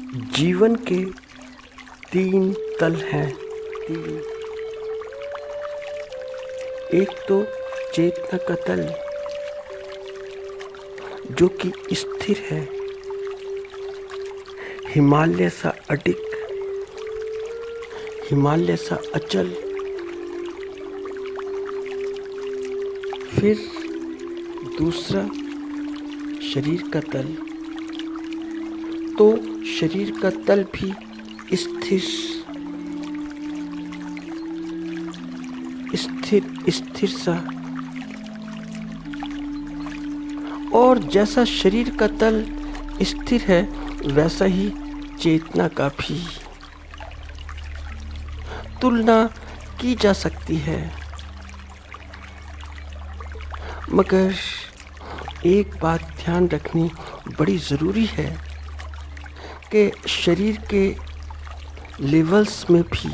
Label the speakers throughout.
Speaker 1: जीवन के तीन तल हैं। तीन। एक तो चेतना का तल जो कि स्थिर है, हिमालय सा अडिग, हिमालय सा अचल। फिर दूसरा शरीर का तल, तो शरीर का तल भी स्थिर स्थिर सा। और जैसा शरीर का तल स्थिर है वैसा ही चेतना का भी। तुलना की जा सकती है, मगर एक बात ध्यान रखनी बड़ी ज़रूरी है कि शरीर के लेवल्स में भी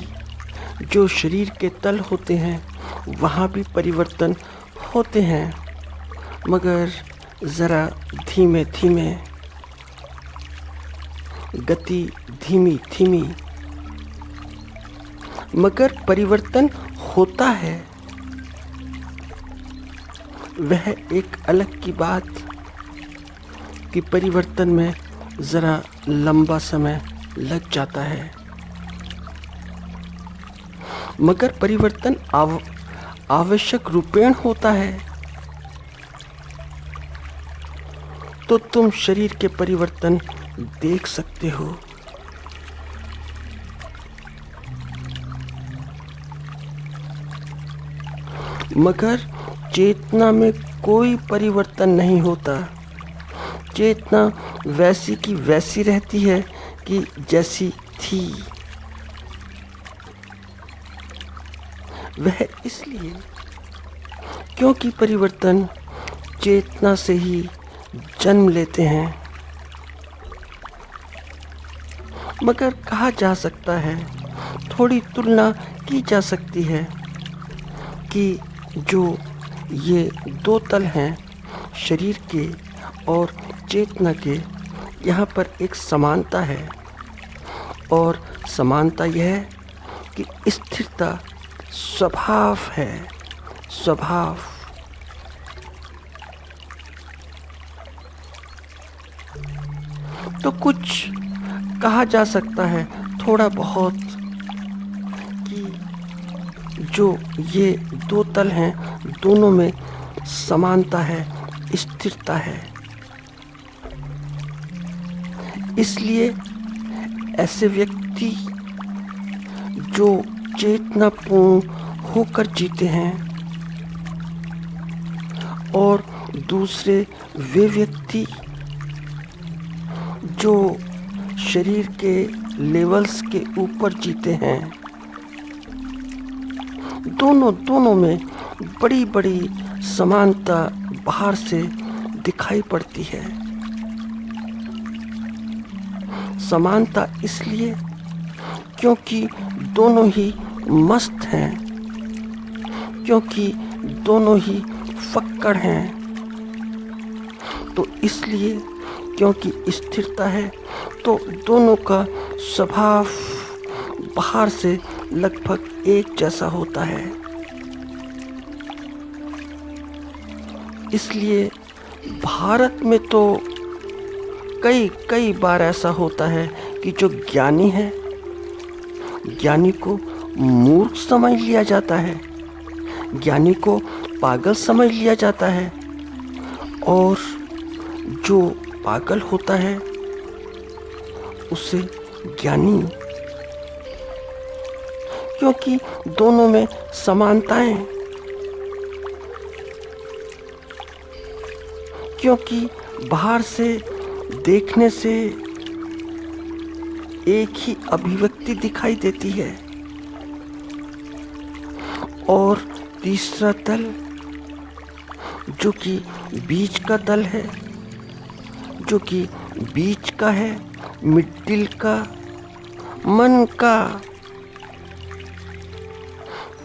Speaker 1: जो शरीर के तल होते हैं वहाँ भी परिवर्तन होते हैं, मगर ज़रा धीमे धीमे, गति धीमी धीमी, मगर परिवर्तन होता है। वह एक अलग की बात कि परिवर्तन में ज़रा लंबा समय लग जाता है, मगर परिवर्तन आवश्यक रूपेण होता है। तो तुम शरीर के परिवर्तन देख सकते हो। मगर चेतना में कोई परिवर्तन नहीं होता। चेतना वैसी की वैसी रहती है कि जैसी थी। वह इसलिए क्योंकि परिवर्तन चेतना से ही जन्म लेते हैं। मगर कहा जा सकता है, थोड़ी तुलना की जा सकती है कि जो ये दो तल हैं शरीर के और चेतना के, यहाँ पर एक समानता है। और समानता यह है कि स्थिरता स्वभाव है, स्वभाव। तो कुछ कहा जा सकता है थोड़ा बहुत कि जो ये दो तल हैं दोनों में समानता है, स्थिरता है। इसलिए ऐसे व्यक्ति जो चेतनापूर्ण होकर जीते हैं और दूसरे वे व्यक्ति जो शरीर के लेवल्स के ऊपर जीते हैं, दोनों में बड़ी बड़ी समानता बाहर से दिखाई पड़ती है। समानता इसलिए क्योंकि दोनों ही मस्त हैं, क्योंकि दोनों ही फक्कड़ हैं। तो इसलिए क्योंकि स्थिरता है तो दोनों का स्वभाव बाहर से लगभग एक जैसा होता है। इसलिए भारत में तो कई बार ऐसा होता है कि जो ज्ञानी है, ज्ञानी को मूर्ख समझ लिया जाता है, ज्ञानी को पागल समझ लिया जाता है, और जो पागल होता है उसे ज्ञानी। क्योंकि दोनों में समानताएं, क्योंकि बाहर से देखने से एक ही अभिव्यक्ति दिखाई देती है। और तीसरा तल जो कि बीच का तल है, जो कि बीच का है, मिडिल का, मन का,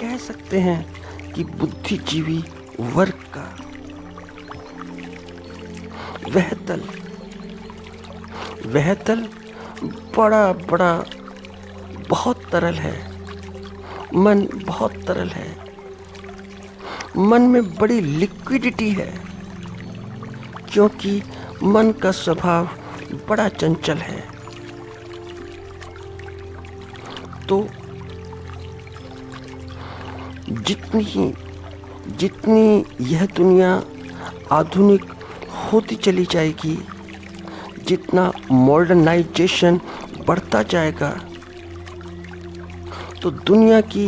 Speaker 1: कह सकते हैं कि बुद्धिजीवी वर्ग का वह तल बड़ा बड़ा बहुत तरल है। मन बहुत तरल है। मन में बड़ी लिक्विडिटी है, क्योंकि मन का स्वभाव बड़ा चंचल है। तो जितनी यह दुनिया आधुनिक होती चली जाएगी, जितना मॉडर्नाइजेशन बढ़ता जाएगा, तो दुनिया की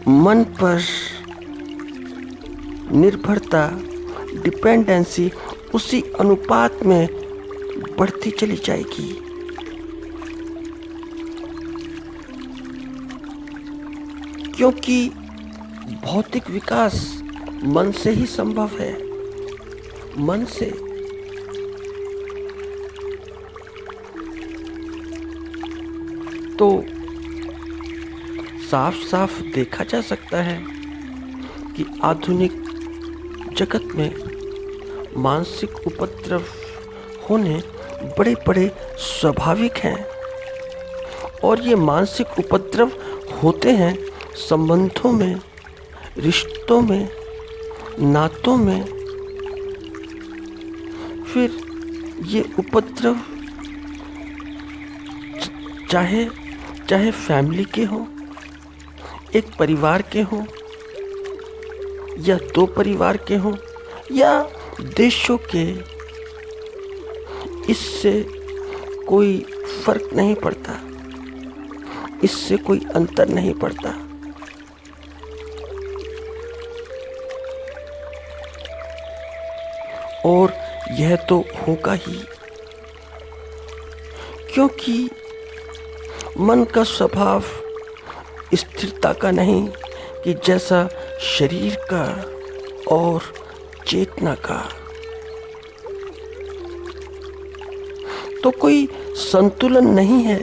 Speaker 1: मन पर निर्भरता, डिपेंडेंसी उसी अनुपात में बढ़ती चली जाएगी। क्योंकि भौतिक विकास मन से ही संभव है। मन से। तो साफ साफ देखा जा सकता है कि आधुनिक जगत में मानसिक उपद्रव होने बड़े बड़े स्वाभाविक हैं। और ये मानसिक उपद्रव होते हैं संबंधों में, रिश्तों में, नातों में। फिर ये उपद्रव चाहे फैमिली के हो, एक परिवार के हो, या दो परिवार के हो, या देशों के, इससे कोई फर्क नहीं पड़ता। इससे कोई अंतर नहीं पड़ता। और यह तो होगा ही, क्योंकि मन का स्वभाव स्थिरता का नहीं कि जैसा शरीर का और चेतना का। तो कोई संतुलन नहीं है।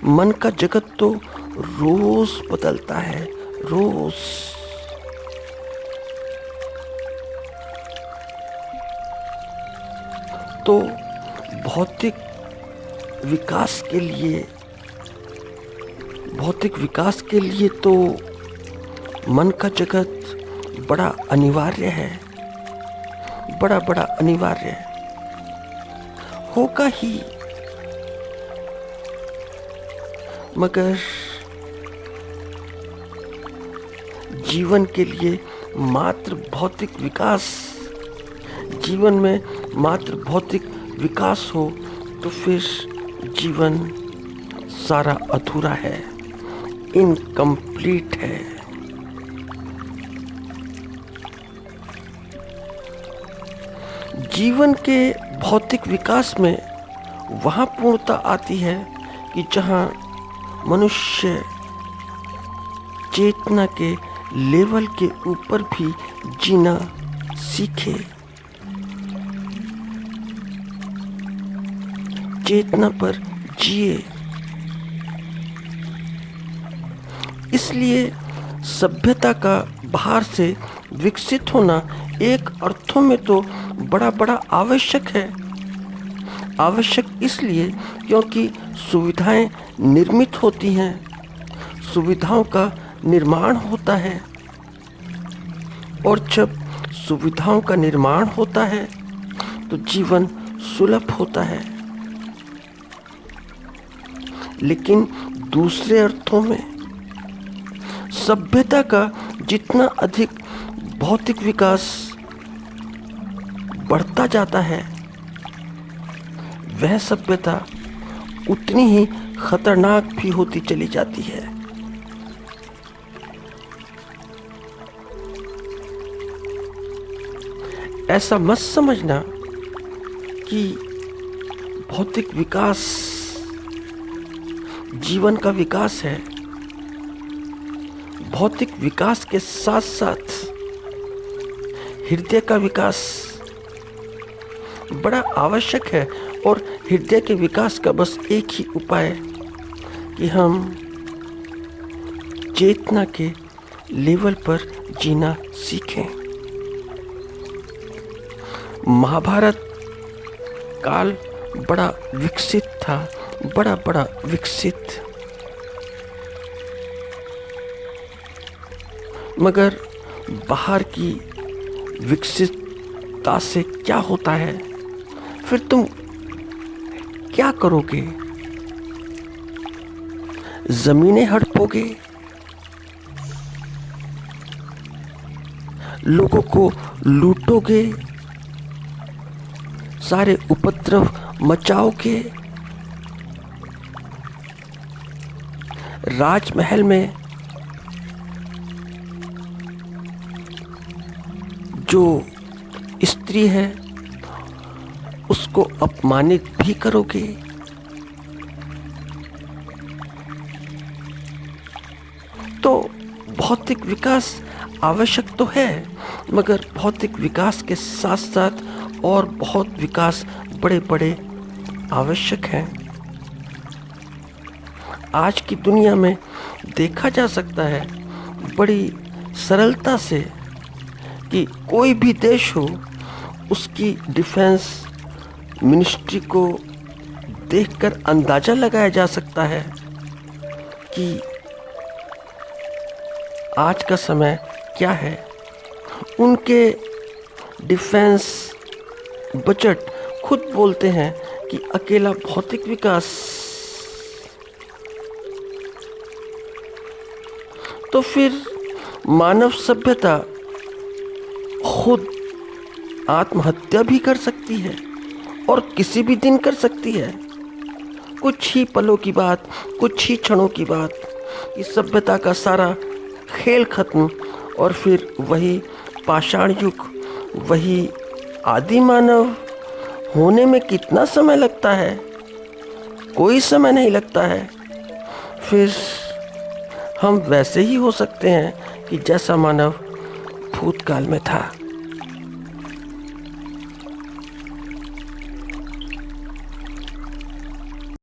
Speaker 1: मन का जगत तो रोज बदलता है, रोज। तो भौतिक विकास के लिए तो मन का जगत बड़ा अनिवार्य है, बड़ा अनिवार्य होगा ही। मगर जीवन के लिए मात्र भौतिक विकास, जीवन में मात्र भौतिक विकास हो तो फिर जीवन सारा अधूरा है, इनकम्प्लीट है। जीवन के भौतिक विकास में वहाँ पूर्णता आती है कि जहाँ मनुष्य चेतना के लेवल के ऊपर भी जीना सीखे, चेतना पर जिए। इसलिए सभ्यता का बाहर से विकसित होना एक अर्थों में तो बड़ा आवश्यक है। आवश्यक इसलिए क्योंकि सुविधाएं निर्मित होती हैं, सुविधाओं का निर्माण होता है। और जब सुविधाओं का निर्माण होता है तो जीवन सुलभ होता है। लेकिन दूसरे अर्थों में सभ्यता का जितना अधिक भौतिक विकास बढ़ता जाता है, वह सभ्यता उतनी ही खतरनाक भी होती चली जाती है। ऐसा मत समझना कि भौतिक विकास जीवन का विकास है। भौतिक विकास के साथ साथ हृदय का विकास बड़ा आवश्यक है। और हृदय के विकास का बस एक ही उपाय कि हम चेतना के लेवल पर जीना सीखें। महाभारत काल बड़ा विकसित था, बड़ा बड़ा विकसित। मगर बाहर की विकसितता से क्या होता है? फिर तुम क्या करोगे? जमीनें हड़पोगे, लोगों को लूटोगे, सारे उपद्रव मचाओगे, राजमहल में जो स्त्री है उसको अपमानित भी करोगे। तो भौतिक विकास आवश्यक तो है, मगर भौतिक विकास के साथ साथ और बहुत विकास बड़े बड़े आवश्यक हैं। आज की दुनिया में देखा जा सकता है बड़ी सरलता से कि कोई भी देश हो, उसकी डिफेंस मिनिस्ट्री को देखकर अंदाज़ा लगाया जा सकता है कि आज का समय क्या है। उनके डिफेंस बजट खुद बोलते हैं कि अकेला भौतिक विकास तो फिर मानव सभ्यता खुद आत्महत्या भी कर सकती है और किसी भी दिन कर सकती है। कुछ ही पलों की बात, कुछ ही क्षणों की बात, इस सभ्यता का सारा खेल खत्म और फिर वही पाषाण युग, वही आदि मानव होने में कितना समय लगता है? कोई समय नहीं लगता है। फिर हम वैसे ही हो सकते हैं कि जैसा मानव भूतकाल में था।